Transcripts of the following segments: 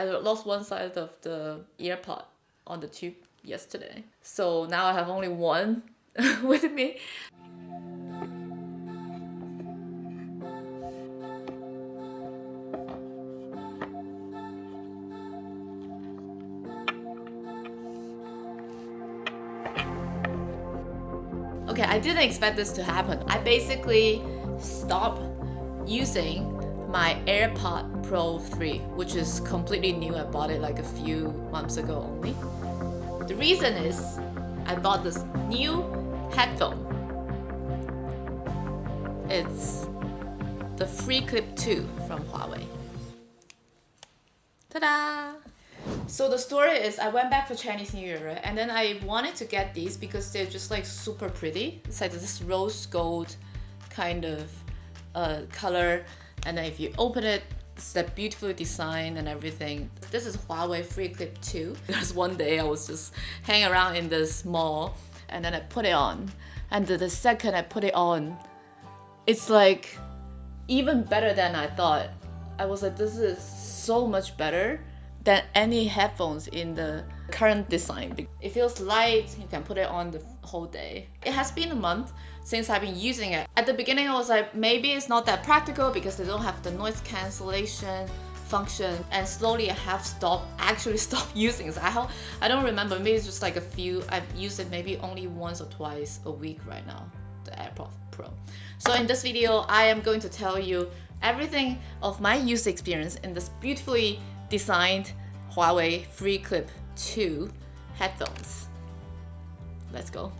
I lost one side of the earpod on the tube yesterday. So now I have only one with me. Okay, I didn't expect this to happen. I basically stopped using my AirPods Pro 3, which is completely new. I bought it like a few months ago only. The reason is I bought this new headphone. It's the FreeClip 2 from Huawei. Ta-da! So the story is I went back for Chinese New Year, right? And then I wanted to get these because they're just like super pretty. It's like this rose gold kind of color. And then if you open it, it's that beautiful design and everything. This is Huawei FreeClip 2. There's one day I was just hanging around in this mall and then I put it on. And the second I put it on, it's like even better than I thought. I was like, this is so much better than any headphones in the current design. It feels light, you can put it on the whole day. It has been a month since I've been using it. At the beginning I was like, maybe it's not that practical because they don't have the noise cancellation function, and slowly I have actually stopped using it. I don't remember, maybe it's just like a few, I've used it maybe only once or twice a week right now, the AirPods Pro. So in this video, I am going to tell you everything of my user experience in this beautifully designed Huawei FreeClip 2 headphones. Let's go.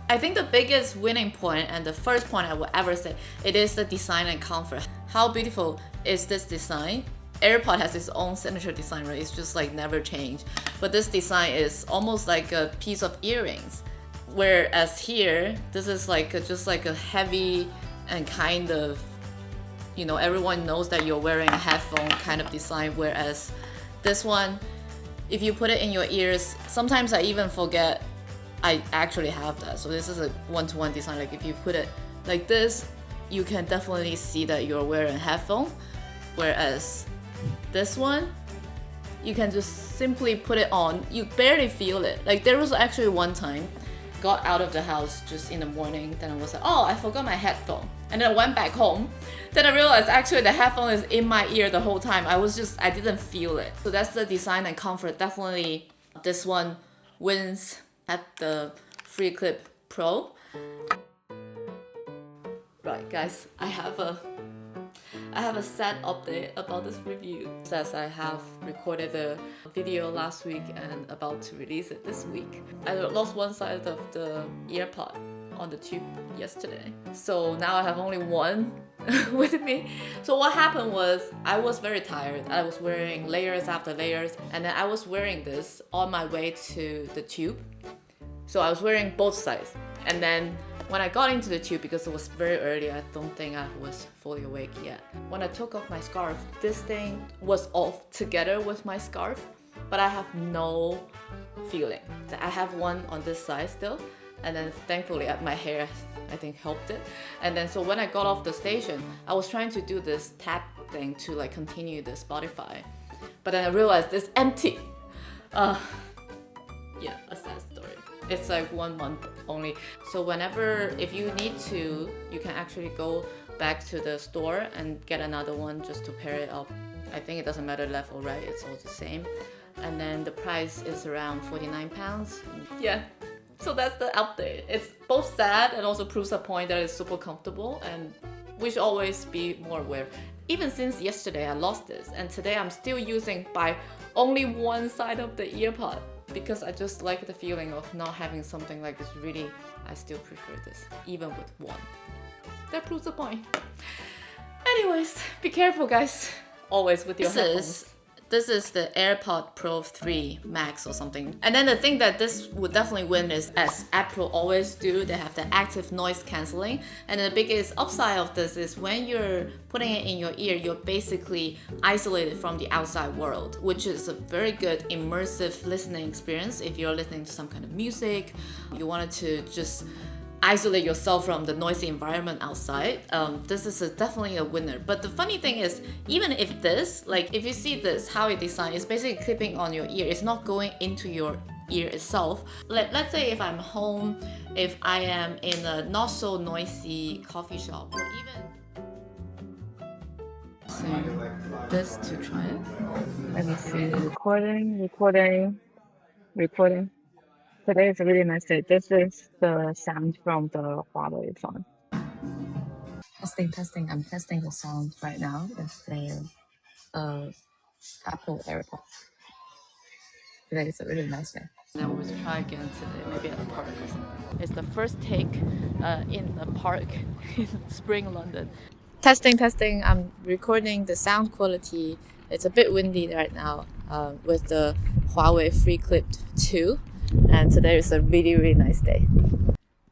I think the biggest winning point and the first point I would ever say, it is the design and comfort. How beautiful is this design? AirPod has its own signature design, right? It's just like never changed. But this design is almost like a piece of earrings. Whereas here, this is like just like a heavy and kind of, you know, everyone knows that you're wearing a headphone kind of design, whereas this one, if you put it in your ears, sometimes I even forget I actually have that. So this is a one-to-one design. Like if you put it like this, you can definitely see that you're wearing a headphone, whereas this one, you can just simply put it on, you barely feel it. Like there was actually one time, got out of the house just in the morning, then I was like, oh, I forgot my headphone. And then I went back home. Then I realized actually the headphone is in my ear the whole time. I didn't feel it. So that's the design and comfort. Definitely this one wins at the FreeClip Pro. Right guys, I have a sad update about this review. It says I have recorded a video last week and about to release it this week. I lost one side of the earpod on the tube yesterday. So now I have only one with me. So what happened was I was very tired. I was wearing layers after layers, and then I was wearing this on my way to the tube. So I was wearing both sides. And then when I got into the tube, because it was very early, I don't think I was fully awake yet. When I took off my scarf, this thing was off together with my scarf, but I have no feeling. I have one on this side still, and then thankfully my hair, I think, helped it. And then so when I got off the station, I was trying to do this tap thing to like continue the Spotify, but then I realized it's empty. Yeah, a sad story. It's like 1 month only. So if you need to, you can actually go back to the store and get another one just to pair it up. I think it doesn't matter left or right, it's all the same. And then the price is around £49. Yeah, so that's the update. It's both sad and also proves a point that it's super comfortable, and we should always be more aware. Even since yesterday I lost this, and today I'm still using by only one side of the earpod, because I just like the feeling of not having something like this. Really, I still prefer this, even with one. That proves the point. Anyways, be careful guys, always with your headphones. This is the AirPods Pro 3 Max or something. And then the thing that this would definitely win is, as Apple always do, they have the active noise cancelling. And the biggest upside of this is when you're putting it in your ear, you're basically isolated from the outside world, which is a very good immersive listening experience. If you're listening to some kind of music, you wanted to just isolate yourself from the noisy environment outside, this is definitely a winner. But the funny thing is, even if this, like if you see this, how it designed, is basically clipping on your ear. It's not going into your ear itself. Let's say if I'm home, if I am in a not so noisy coffee shop, or even this to try it. Let me see. Recording. Today is a really nice day. This is the sound from the Huawei phone. Testing. I'm testing the sound right now. It's the Apple AirPods. Today is a really nice day. Then we'll try again today, maybe at the park or something. It's the first take in the park in spring London. Testing. I'm recording the sound quality. It's a bit windy right now with the Huawei FreeClip 2. And today is a really nice day.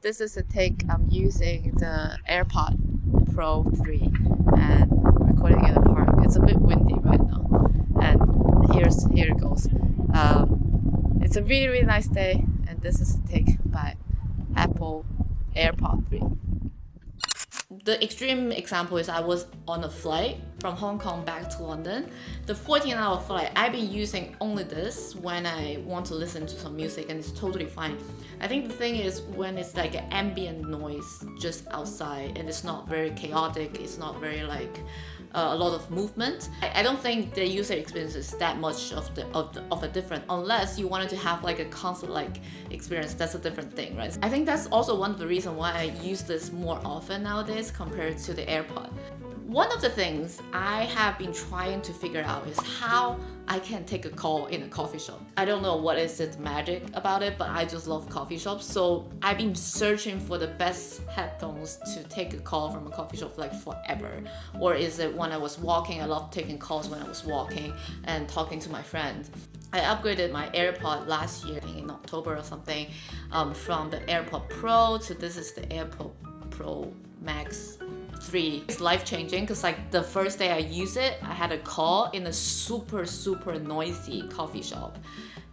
This is a take. I'm using the AirPods Pro 3 and recording in the park. It's a bit windy right now. And here it goes. It's a really nice day, and this is the take by Apple AirPods 3. The extreme example is I was on a flight from Hong Kong back to London. The 14-hour flight, I've been using only this when I want to listen to some music, and it's totally fine. I think the thing is when it's like an ambient noise just outside and it's not very chaotic, it's not very like a lot of movement. I don't think the user experience is that much of a different, unless you wanted to have like a concert-like experience. That's a different thing, right? I think that's also one of the reasons why I use this more often nowadays compared to the AirPod. One of the things I have been trying to figure out is how I can take a call in a coffee shop. I don't know what is it magic about it, but I just love coffee shops. So I've been searching for the best headphones to take a call from a coffee shop like forever. Or is it when I was walking? I love taking calls when I was walking and talking to my friend. I upgraded my AirPod last year, I think in October or something, from the AirPod Pro to this is the AirPod Pro Max 3. It's life-changing because like the first day I used it, I had a call in a super noisy coffee shop,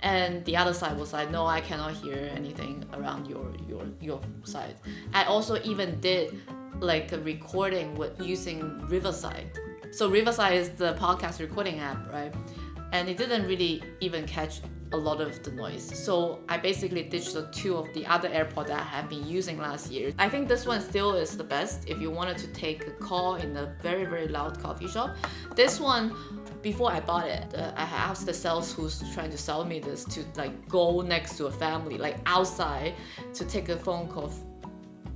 and the other side was like, no, I cannot hear anything around your side. I also even did like a recording with using Riverside. So Riverside is the podcast recording app, right? And it didn't really even catch a lot of the noise. So I basically ditched the two of the other AirPods that I have been using last year. I think this one still is the best if you wanted to take a call in a very loud coffee shop. This one, before I bought it, I asked the sales who's trying to sell me this to like go next to a family, like outside, to take a phone call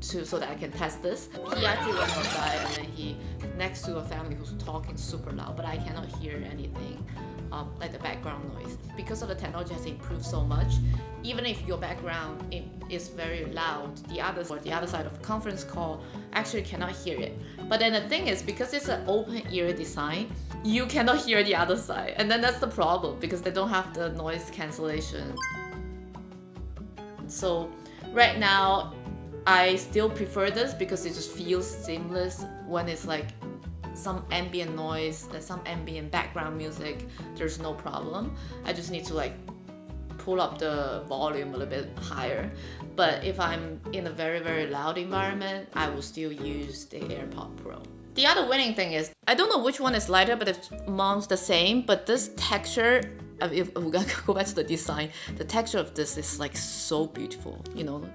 so that I can test this. He actually went outside and then he next to a family who's talking super loud, but I cannot hear anything. Like the background noise. Because of the technology has improved so much, even if your background is very loud, the other side of the conference call actually cannot hear it. But then the thing is, because it's an open ear design, you cannot hear the other side. And then that's the problem, because they don't have the noise cancellation. So right now, I still prefer this because it just feels seamless when it's like some ambient noise, some ambient background music, there's no problem. I just need to like pull up the volume a little bit higher. But if I'm in a very loud environment, I will still use the AirPods Pro. The other winning thing is, I don't know which one is lighter, but it's almost the same. But this texture, if we gotta go back to the design, the texture of this is like so beautiful. You know,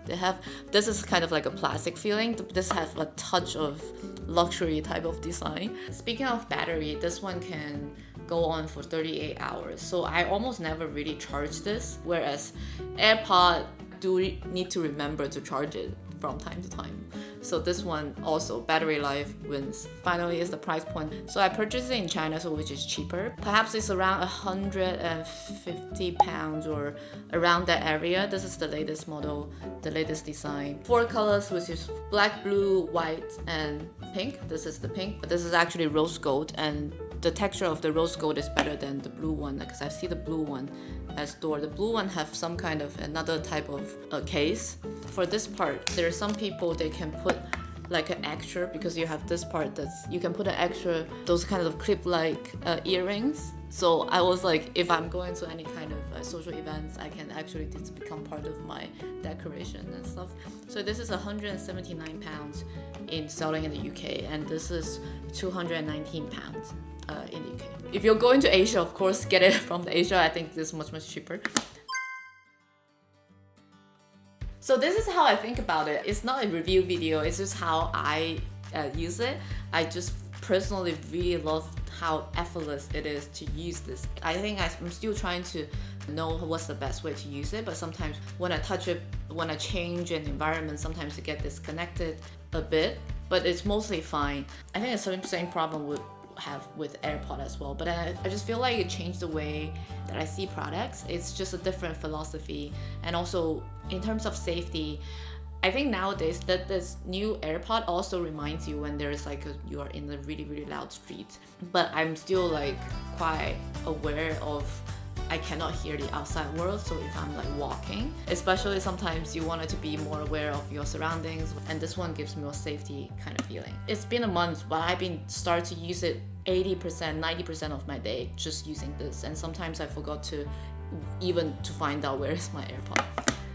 this is kind of like a plastic feeling. This has a touch of luxury type of design. Speaking of battery, this one can go on for 38 hours. So I almost never really charge this, whereas AirPod do need to remember to charge it from time to time. So this one also, battery life wins. Finally is the price point. So I purchased it in China, so which is cheaper. Perhaps it's around 150 pounds or around that area. This is the latest model, the latest design. 4 colors, which is black, blue, white, and pink. This is the pink, but this is actually rose gold, and the texture of the rose gold is better than the blue one, because I see the blue one at store. The blue one have some kind of another type of case. For this part, there are some people they can put like an extra, because you have this part that's, you can put an extra, those kind of clip-like earrings. So I was like, if I'm going to any kind of social events, I can actually just become part of my decoration and stuff. So this is 179 pounds in selling in the UK, and this is 219 pounds in the UK. If you're going to Asia, of course, get it from the Asia. I think this is much cheaper. So this is how I think about it. It's not a review video, it's just how I use it. I just personally really love how effortless it is to use this. I think I'm still trying to know what's the best way to use it, but sometimes when I touch it, when I change an environment, sometimes I get disconnected a bit, but it's mostly fine. I think it's the same problem with AirPod as well, but I just feel like it changed the way that I see products. It's just a different philosophy, and also in terms of safety, I think nowadays that this new AirPod also reminds you when there's like you are in a really loud street. But I'm still like quite aware of I cannot hear the outside world. So if I'm like walking, especially sometimes you want to be more aware of your surroundings, and this one gives me more safety kind of feeling. It's been a month, but I've been starting to use it 80%, 90% of my day just using this, and sometimes I forgot to find out where is my AirPod.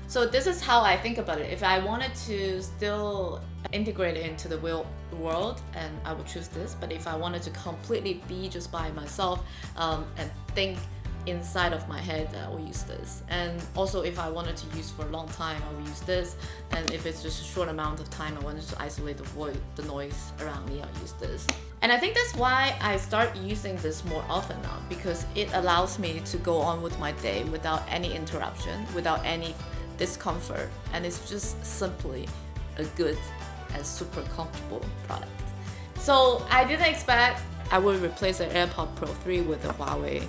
So this is how I think about it. If I wanted to still integrate it into the real world, and I would choose this. But if I wanted to completely be just by myself and think inside of my head, I will use this. And also if I wanted to use for a long time, I will use this. And if it's just a short amount of time, I wanted to isolate the noise around me, I'll use this. And I think that's why I start using this more often now, because it allows me to go on with my day without any interruption, without any discomfort, and it's just simply a good and super comfortable product. So I didn't expect I would replace the AirPods Pro 3 with the Huawei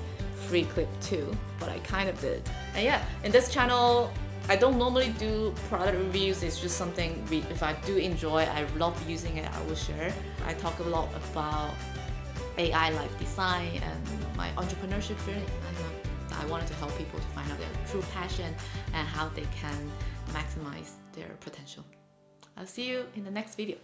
FreeClip 2, but I kind of did. And yeah, in this channel, I don't normally do product reviews. It's just something if I do enjoy, I love using it, I will share. I talk a lot about AI life design and my entrepreneurship journey. I wanted to help people to find out their true passion and how they can maximize their potential. I'll see you in the next video.